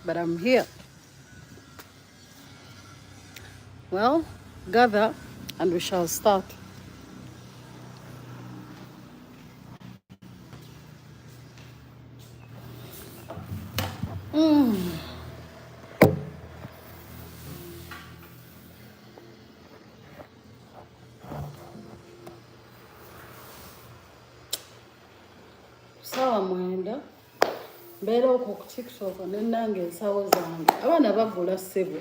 but I'm here. Well, gather and we shall start. Sawa mwenda mbeera okwo ku tiktok nenanga ensawo zange abaana bagula ssebo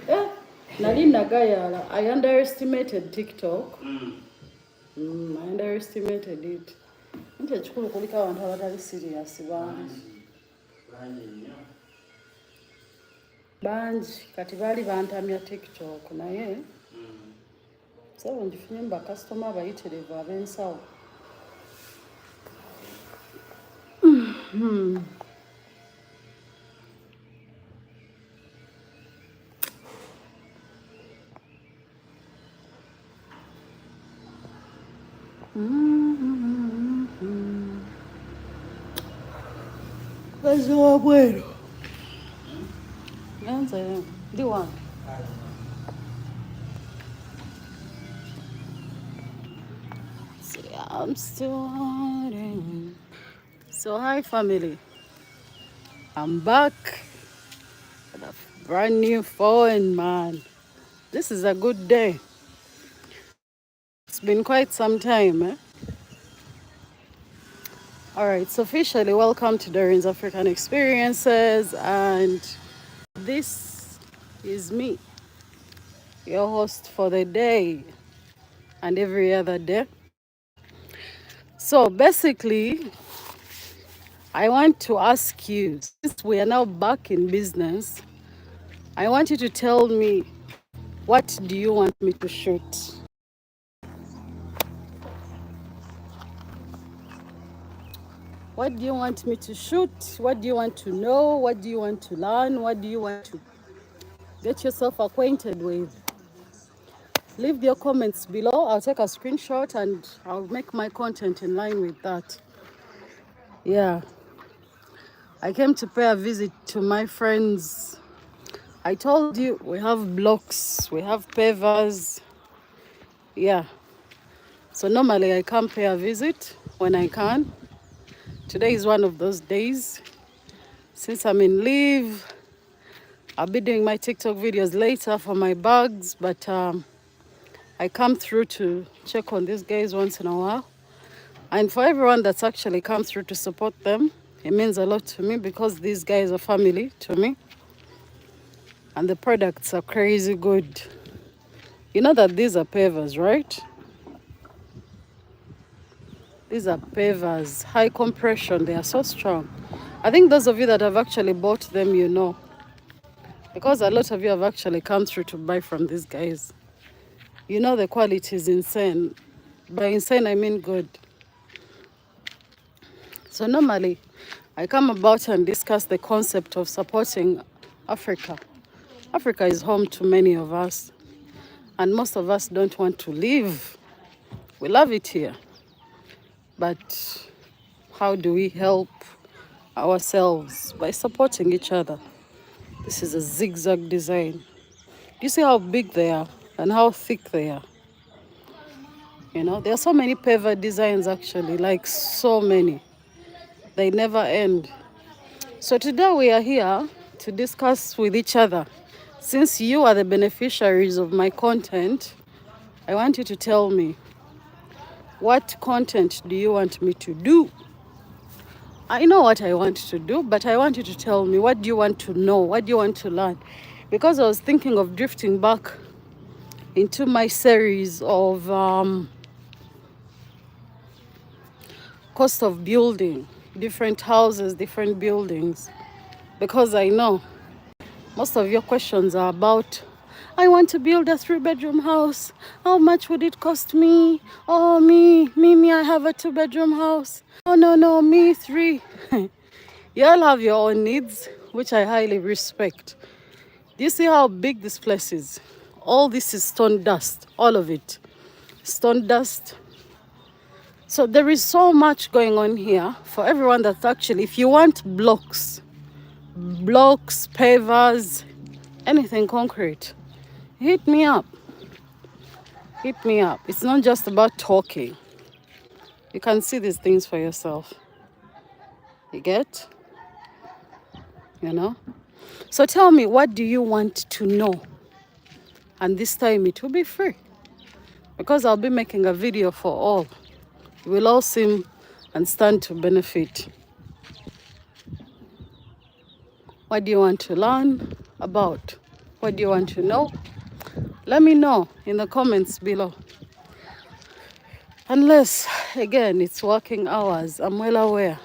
nali nagayaala. I underestimated tiktok. I underestimated it. Nti ekikulu kuliko abantu abatali serious bangi kati baali bantamya tiktok naye sawa ngifunye mu bakasitoma abayitirivu ab'ensawo. Bazi wa bweru nze ndi wange. See, I'm still hiding. So hi family, I'm back with a brand new phone, man. This is a good day. It's been quite some time, eh? All right, so officially welcome to DOREEN'S African Experiences, and this is me, your host for the day and every other day. So basically, I want to ask you, since we are now back in business, I want you to tell me, what do you want me to shoot? What do you want me to shoot? What do you want to know? What do you want to learn? What do you want to get yourself acquainted with? Leave your comments below. I'll take a screenshot and I'll make my content in line with that. Yeah. I came to pay a visit to my friends. I told you we have blocks, we have pavers. Yeah. So normally I come pay a visit when I can. Today is one of those days. Since I'm in leave, I'll be doing my TikTok videos later for my bags, but I come through to check on these guys once in a while. And for everyone that's actually come through to support them, it means a lot to me because these guys are family to me. And the products are crazy good. You know that these are pavers, right? These are pavers, high compression, they are so strong. I think those of you that have actually bought them, you know. Because a lot of you have actually come through to buy from these guys. You know the quality is insane. By insane, I mean good. So normally, I come about and discuss the concept of supporting Africa. Africa is home to many of us. And most of us don't want to leave. We love it here. But how do we help ourselves? By supporting each other. This is a zigzag design. You see how big they are and how thick they are. You know, there are so many paver designs actually, like so many. They never end. So today we are here to discuss with each other. Since you are the beneficiaries of my content, I want you to tell me, what content do you want me to do? I know what I want to do, but I want you to tell me, what do you want to know? What do you want to learn? Because I was thinking of drifting back into my series of cost of building, different houses, different buildings. Because I know most of your questions are about, I want to build a 3-bedroom house. How much would it cost me? Oh, me, I have a 2-bedroom house. Oh, no, me 3. You all have your own needs, which I highly respect. Do you see how big this place is? All this is stone dust, all of it. Stone dust. So there is so much going on here for everyone that's actually, if you want blocks blocks, pavers, anything concrete, hit me up. Hit me up. It's not just about talking. You can see these things for yourself. You get? You know? So tell me, what do you want to know? And this time it will be free. Because I'll be making a video for all. We'll all seem and stand to benefit. What do you want to learn about? What do you want to know? Let me know in the comments below. Unless, again, it's working hours, I'm well aware.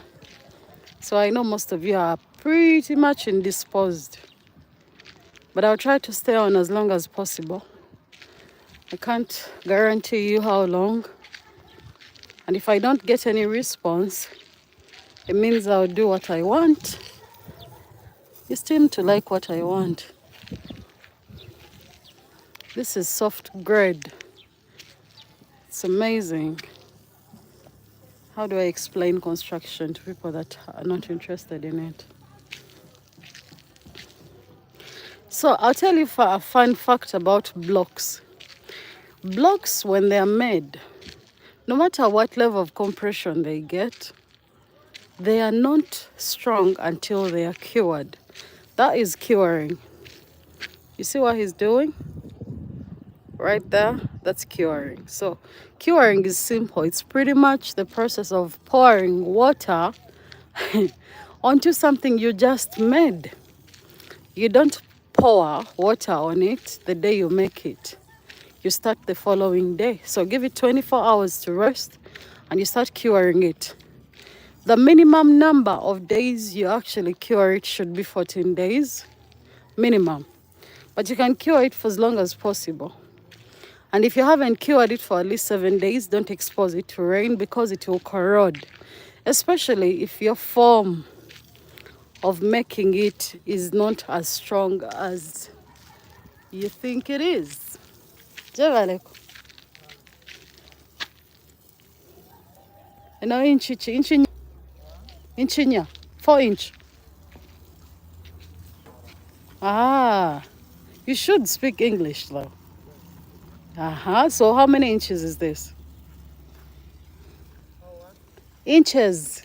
So I know most of you are pretty much indisposed. But I'll try to stay on as long as possible. I can't guarantee you how long. And if I don't get any response, it means I'll do what I want. You seem to like what I want. This is soft grade. It's amazing. How do I explain construction to people that are not interested in it? So I'll tell you a fun fact about blocks. Blocks, when they are made, no matter what level of compression they get, they are not strong until they are cured. That is curing. You see what he's doing? Right there, that's curing. So curing is simple. It's pretty much the process of pouring water onto something you just made. You don't pour water on it the day you make it. You start the following day. So give it 24 hours to rest and you start curing it. The minimum number of days you actually cure it should be 14 days, minimum. But you can cure it for as long as possible. And if you haven't cured it for at least 7 days, don't expose it to rain because it will corrode. Especially if your form of making it is not as strong as you think it is. Javaleko. And now inchinya, 4 inch. Ah, you should speak English though. So how many inches is this? Inches.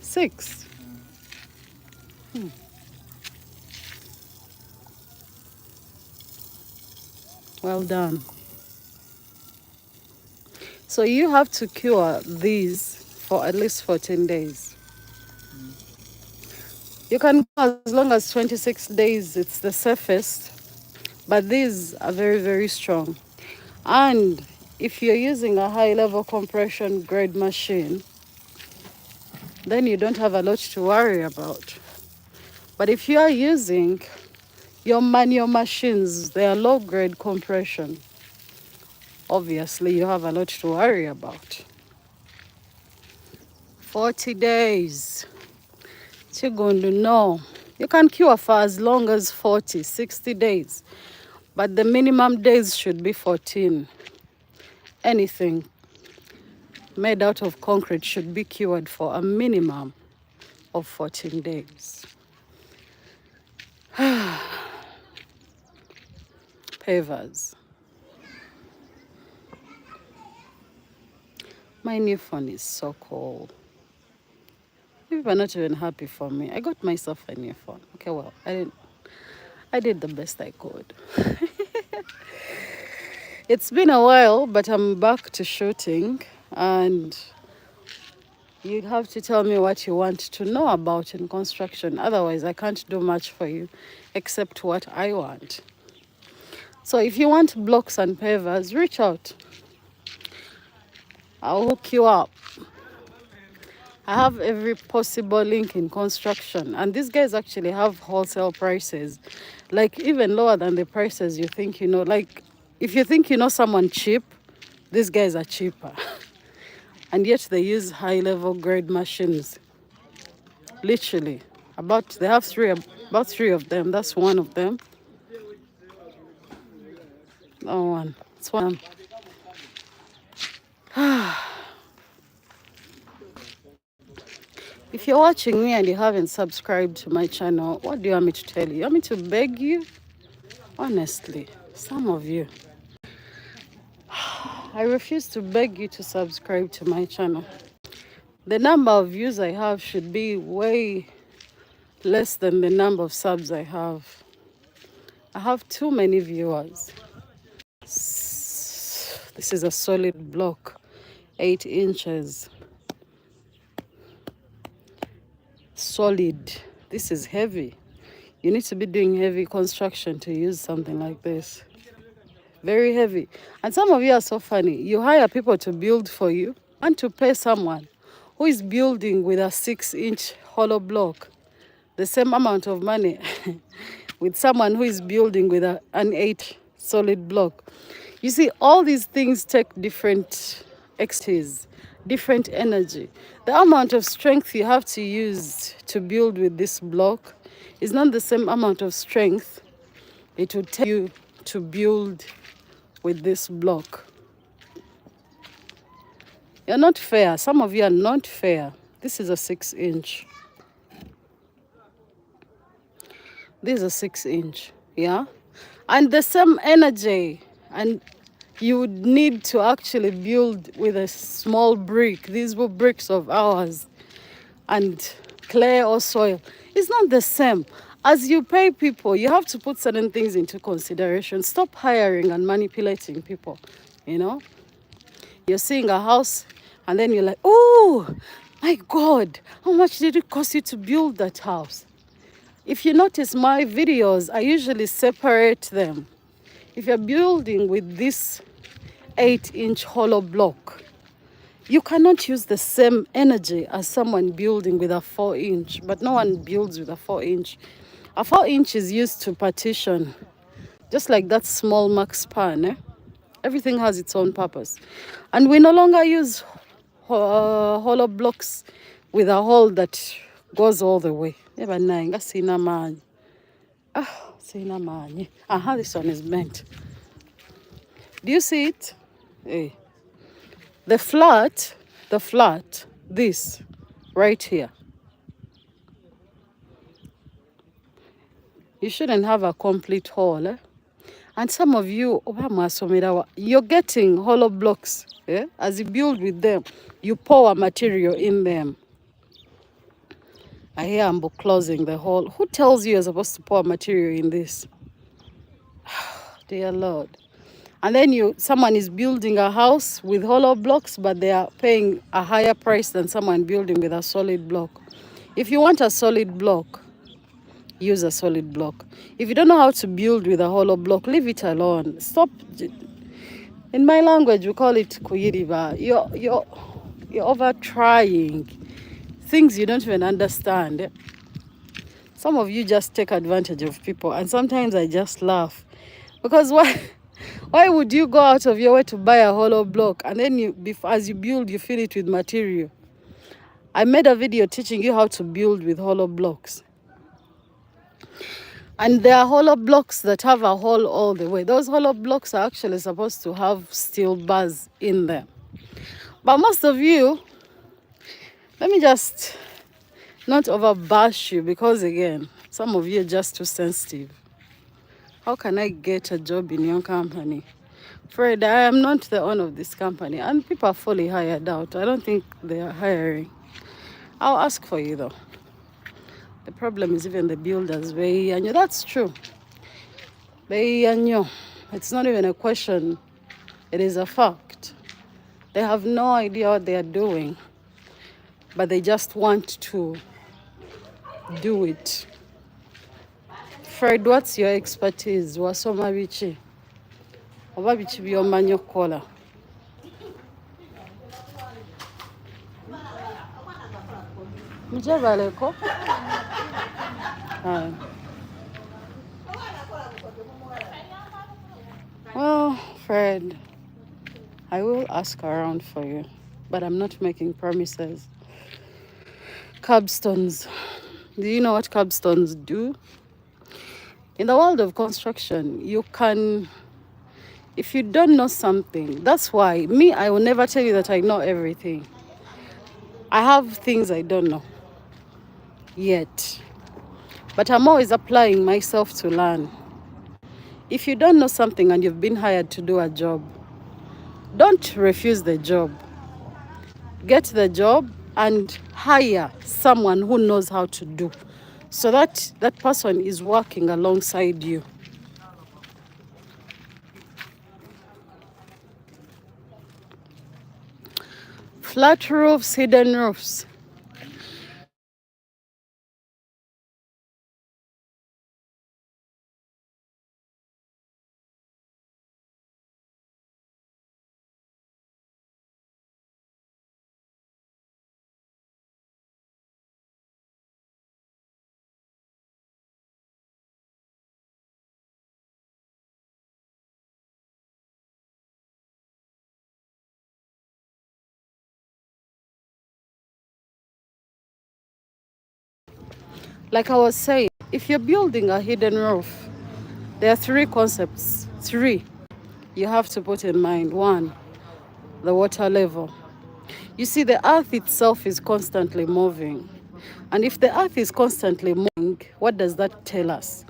6. Well done. So you have to cure these for at least 14 days. You can go as long as 26 days, it's the safest. But these are very, very strong. And if you're using a high level compression grade machine, then you don't have a lot to worry about. But if you are using your manual machines, they are low grade compression. Obviously, you have a lot to worry about. 40 days. You're going to know. You can cure for as long as 40, 60 days. But the minimum days should be 14. Anything made out of concrete should be cured for a minimum of 14 days. Pavers. My new phone is so cool. People are not even happy for me. I got myself a new phone. Okay, well, I did the best I could. It's been a while, but I'm back to shooting, and you have to tell me what you want to know about in construction. Otherwise, I can't do much for you except what I want. So if you want blocks and pavers, reach out. I'll hook you up. I have every possible link in construction, and these guys actually have wholesale prices, like even lower than the prices you think you know. Like if you think you know someone cheap, these guys are cheaper. And yet they use high level grade machines. Literally. They have about three of them. That's one of them. Oh, one. It's one. If you're watching me and you haven't subscribed to my channel, what do you want me to tell you? You want me to beg you? Honestly, some of you. I refuse to beg you to subscribe to my channel. The number of views I have should be way less than the number of subs I have. I have too many viewers. This is a solid block, 8 inches. Solid. This is heavy. You need to be doing heavy construction to use something like this. Very heavy. And some of you are so funny. You hire people to build for you and to pay someone who is building with a 6-inch hollow block the same amount of money with someone who is building with an 8 solid block. You see, all these things take different expertise, different energy. The amount of strength you have to use to build with this block is not the same amount of strength it would take you to build with this block. You're not fair. Some of you are not fair. This is a 6-inch. This is a 6-inch, yeah? And the same energy, and you would need to actually build with a small brick. These were bricks of ours and clay or soil. It's not the same. As you pay people, you have to put certain things into consideration. Stop hiring and manipulating people, you know? You're seeing a house and then you're like, oh, my God, how much did it cost you to build that house? If you notice my videos, I usually separate them. If you're building with this 8-inch hollow block, you cannot use the same energy as someone building with a 4-inch, but no one builds with a 4-inch. A 4-inch is used to partition, just like that small max span. Everything has its own purpose. And we no longer use hollow blocks with a hole that goes all the way. This one is bent. Do you see it? Hey. The flat, this, right here. You shouldn't have a complete hole. And some of you, you're getting hollow blocks. As you build with them, you pour material in them. I hear I'm closing the hole. Who tells you you're supposed to pour material in this? Dear Lord. And then someone is building a house with hollow blocks, but they are paying a higher price than someone building with a solid block. If you want a solid block, use a solid block. If you don't know how to build with a hollow block, leave it alone. Stop. In my language, we call it kuyiriba. You're over trying things you don't even understand. Some of you just take advantage of people, and sometimes I just laugh. Because why would you go out of your way to buy a hollow block and then as you build, you fill it with material? I made a video teaching you how to build with hollow blocks. And there are hollow blocks that have a hole all the way. Those hollow blocks are actually supposed to have steel bars in them. But most of you, let me just not overbash you, because again, some of you are just too sensitive. How can I get a job in your company? Fred, I am not the owner of this company, and people are fully hired out. I don't think they are hiring. I'll ask for you though. The problem is even the builders, that's true. It's not even a question. It is a fact. They have no idea what they are doing, but they just want to do it. Fred, what's your expertise? Wasoma bichi? Oba bichi byomanyi okukola? Mujabaleko? Well, Fred, I will ask around for you, but I'm not making promises. Curbstones. Do you know what curbstones do? In the world of construction, you can, if you don't know something, that's why I will never tell you that I know everything. I have things I don't know. yet. But I'm always applying myself to learn. If you don't know something and you've been hired to do a job, don't refuse the job. Get the job and hire someone who knows how to do, so that that person is working alongside you. Flat roofs, hidden roofs. Like I was saying, if you're building a hidden roof, there are three concepts. Three you have to put in mind. One, the water level. You see, the earth itself is constantly moving. And if the earth is constantly moving, what does that tell us?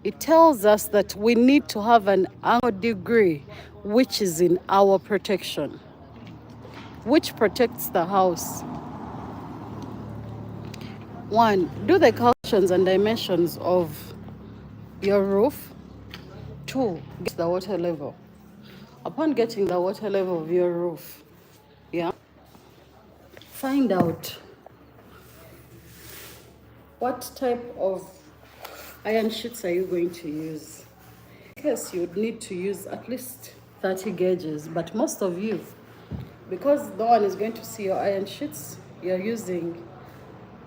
It tells us that we need to have an angle degree which is in our protection, which protects the house. One, do the calculations and dimensions of your roof. Two, get the water level. Upon getting the water level of your roof, yeah, find out what type of iron sheets are you going to use. In case you would need to use at least 30 gauges, but most of you, because no one is going to see your iron sheets, you're using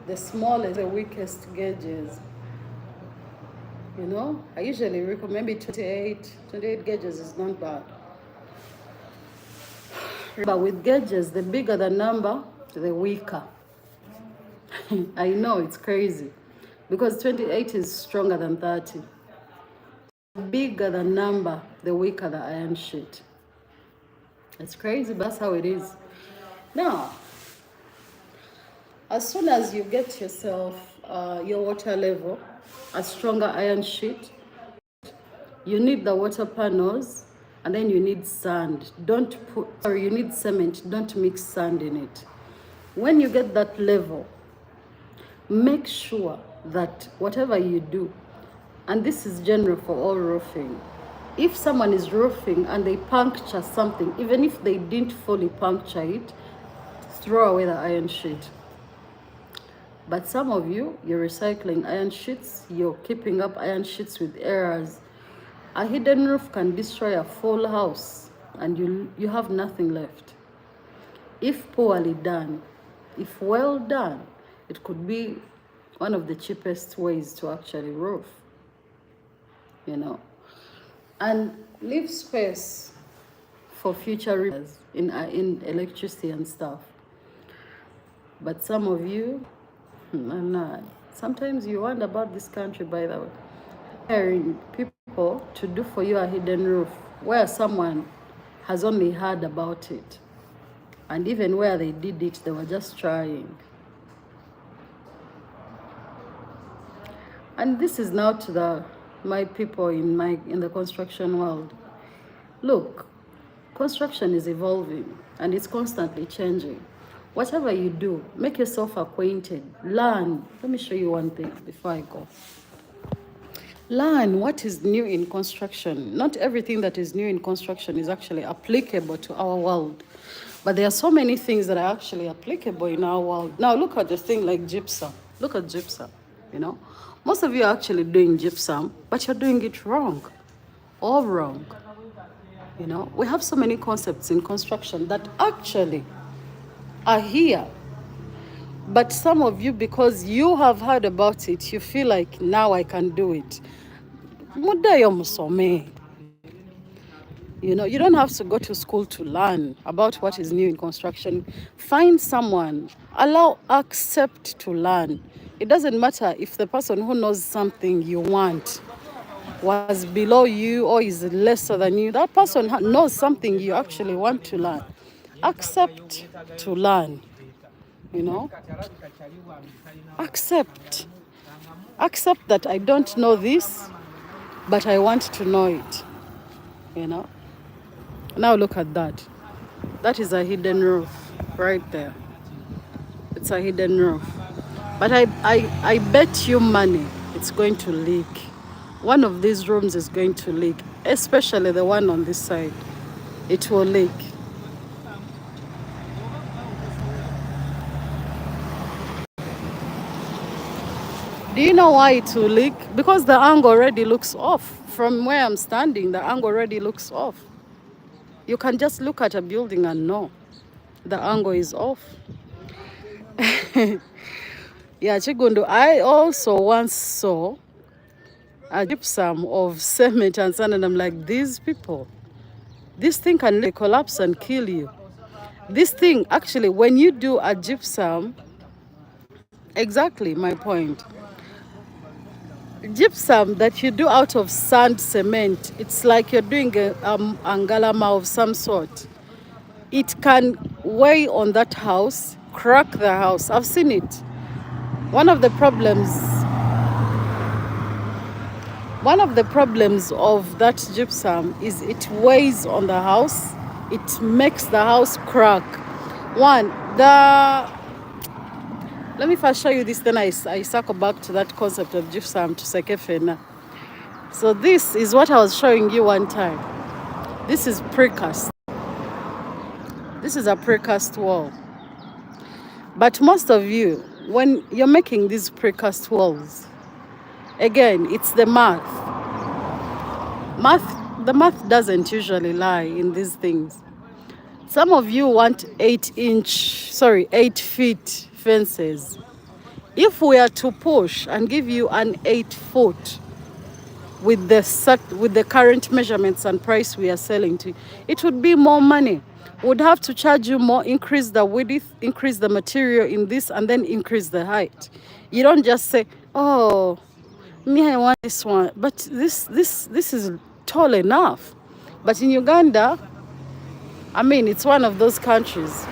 the smallest, the weakest gauges. You know, I usually recommend maybe 28 gauges is not bad. But with gauges, the bigger the number, the weaker. I know it's crazy because 28 is stronger than 30. The bigger the number, the weaker the iron sheet. It's crazy, but that's how it is. Now, as soon as you get yourself your water level, a stronger iron sheet, you need the water panels, and then you need sand. You need cement, don't mix sand in it. When you get that level, make sure that whatever you do, and this is general for all roofing, if someone is roofing and they puncture something, even if they didn't fully puncture it, throw away the iron sheet. But some of you, you're recycling iron sheets, you're keeping up iron sheets with errors. A hidden roof can destroy a full house and you have nothing left. If poorly done, if well done, it could be one of the cheapest ways to actually roof, you know. And leave space for future repairs in electricity and stuff. But some of you, I'm not. Sometimes you wonder about this country, by the way. Hiring people to do for you a hidden roof where someone has only heard about it. And even where they did it, they were just trying. And this is now to my people in the construction world. Look, construction is evolving and it's constantly changing. Whatever you do, make yourself acquainted. Learn. Let me show you one thing before I go. Learn what is new in construction. Not everything that is new in construction is actually applicable to our world. But there are so many things that are actually applicable in our world. Now look at the thing like gypsum. Look at gypsum, you know. Most of you are actually doing gypsum, but you're doing it wrong. All wrong. You know, we have so many concepts in construction that actually are here. But some of you, because you have heard about it, you feel like now I can do it. You know, you don't have to go to school to learn about what is new in construction. Find someone, accept to learn. It doesn't matter if the person who knows something you want was below you or is lesser than you. That person knows something you actually want to learn. Accept to learn. you know. Accept that I don't know this, but I want to know it, you know. Now look at that. That is a hidden roof right there. It's a hidden roof. But I bet you money it's going to leak. One of these rooms is going to leak, especially the one on this side. It will leak. Do you know why it will leak? Because the angle already looks off. From where I'm standing, the angle already looks off. You can just look at a building and know the angle is off. Yeah, Chigundu, I also once saw a gypsum of cement and sand, and I'm like, these people, this thing can really collapse and kill you. This thing, actually, when you do a gypsum, exactly my point. Gypsum that you do out of sand cement, it's like you're doing a angalama of some sort. It can weigh on that house, crack the house. I've seen it. One of the problems of that gypsum is it weighs on the house. It makes the house crack. Let me first show you this, then I circle back to that concept of gypsum to sekefena. So this is what I was showing you one time. This is precast. This is a precast wall. But most of you, when you're making these precast walls, again, it's the math. The math doesn't usually lie in these things. Some of you want 8 feet fences. If we are to push and give you an 8 foot with the current measurements and price we are selling to, it would be more money. Would have to charge you more, increase the width, increase the material in this, and then increase the height. You don't just say, oh, me, I want this one, but this is tall enough. But in Uganda, I mean, it's one of those countries.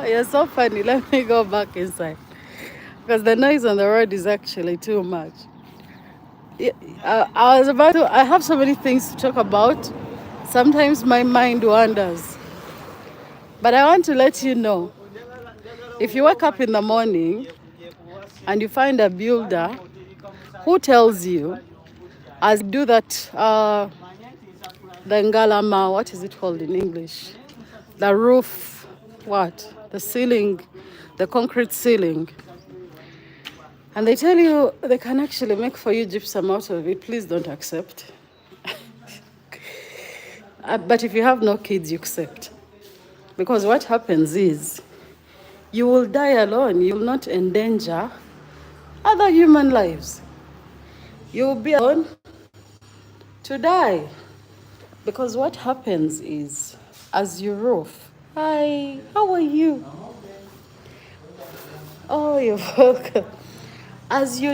You're so funny. Let me go back inside, because the noise on the road is actually too much. I have so many things to talk about. Sometimes my mind wanders. But I want to let you know, if you wake up in the morning and you find a builder who tells you, as you do that, the ngalama, what is it called in English? The roof, the ceiling, the concrete ceiling. And they tell you they can actually make for you gypsum out of it. Please don't accept. But if you have no kids, you accept. Because what happens is, you will die alone. You will not endanger other human lives. You will be alone to die. Because what happens is, as you roof, hi, how are you? Oh, you're welcome. As you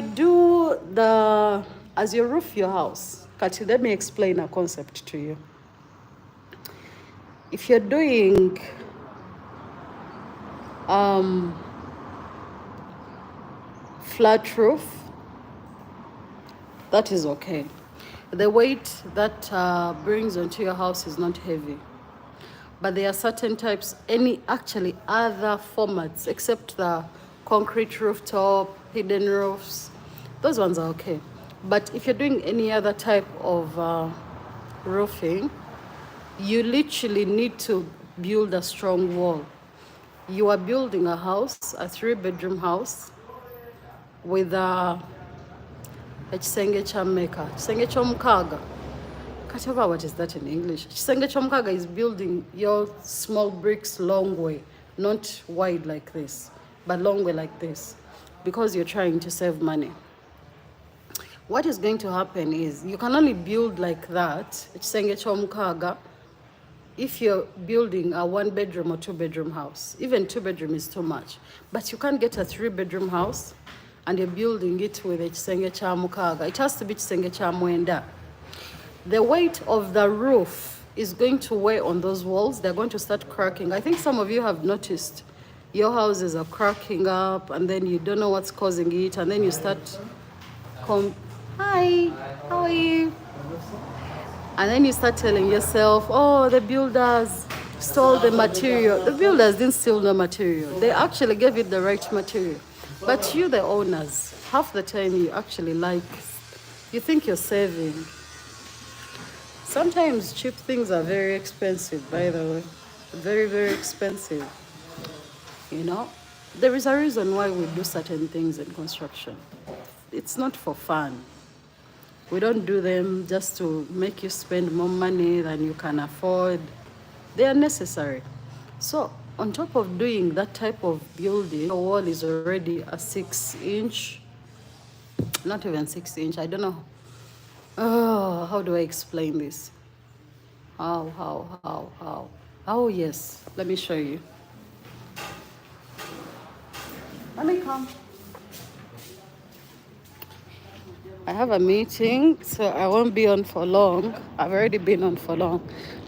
roof your house, Kati, let me explain a concept to you. If you're doing flat roof, that is okay. The weight that brings onto your house is not heavy. But there are certain types, actually other formats, except the concrete rooftop, hidden roofs, those ones are okay. But if you're doing any other type of roofing, you literally need to build a strong wall. You are building a house, a 3-bedroom house, with a ekisenge ky'ameka, ekisenge ky'omukaaga. Katiba, what is that in English? Ekisenge ky'omukaaga is building your small bricks long way, not wide like this, but long way like this, because you're trying to save money. What is going to happen is, you can only build like that, ekisenge ky'omukaaga, if you're building a 1-bedroom or 2-bedroom house. Even 2-bedroom is too much. But you can't get a 3-bedroom house and you're building it with ekisenge kya mukaaga. It has to be ekisenge kya mwenda. the weight of the roof is going to weigh on those walls. They're going to start cracking. I think some of you have noticed your houses are cracking up, and then you don't know what's causing it, and then you start hi, how are you? And then you start telling yourself, oh, the builders stole the material. The builders didn't steal the material. They actually gave it the right material. But you, the owners, half the time you actually you think you're saving. Sometimes cheap things are very expensive, by the way. Very, very expensive. You know, there is a reason why we do certain things in construction. It's not for fun. We don't do them just to make you spend more money than you can afford. They are necessary. So on top of doing that type of building, the wall is already a 6-inch, not even 6-inch, I don't know. Oh, how do I explain this? How? Oh, yes, let me show you. Let me come. I have a meeting, so I won't be on for long. I've already been on for long.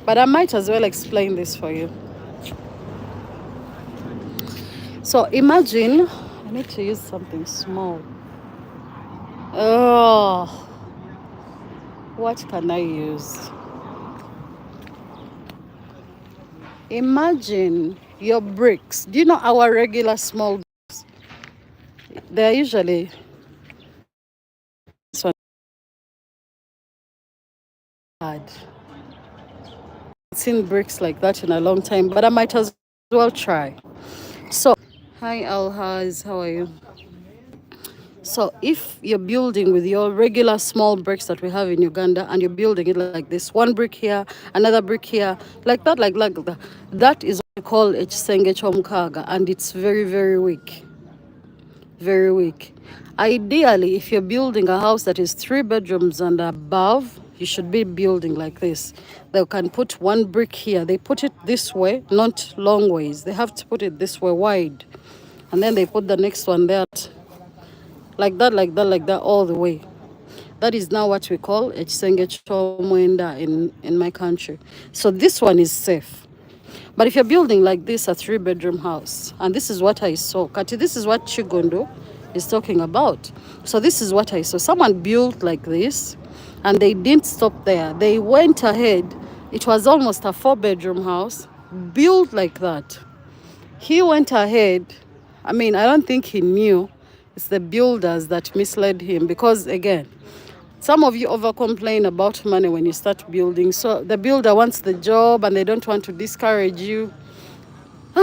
But I might as well explain this for you. So imagine, I need to use something small. Oh, what can I use? Imagine your bricks. Do you know our regular small bricks? They're usually hard. I've seen bricks like that in a long time, but I might as well try. So, hi Alhaz, how are you? So if you're building with your regular small bricks that we have in Uganda, and you're building it like this, one brick here, another brick here, like that, that is what we call a Chisenge Chomkaga, and it's very, very weak. Very weak. Ideally, if you're building a house that is 3 bedrooms and above, you should be building like this. They can put one brick here. They put it this way, not long ways. They have to put it this way, wide. And then they put the next one there, like that, all the way. That is now what we call a Chisenge Chomwenda in my country. So this one is safe. But if you're building like this, a 3-bedroom house, and this is what I saw, Kati, this is what Chigondo is talking about. So this is what I saw. Someone built like this, and they didn't stop there. They went ahead. It was almost a 4-bedroom house, built like that. He went ahead. I mean, I don't think he knew. It's the builders that misled him, because, again, some of you over complain about money when you start building. So the builder wants the job and they don't want to discourage you.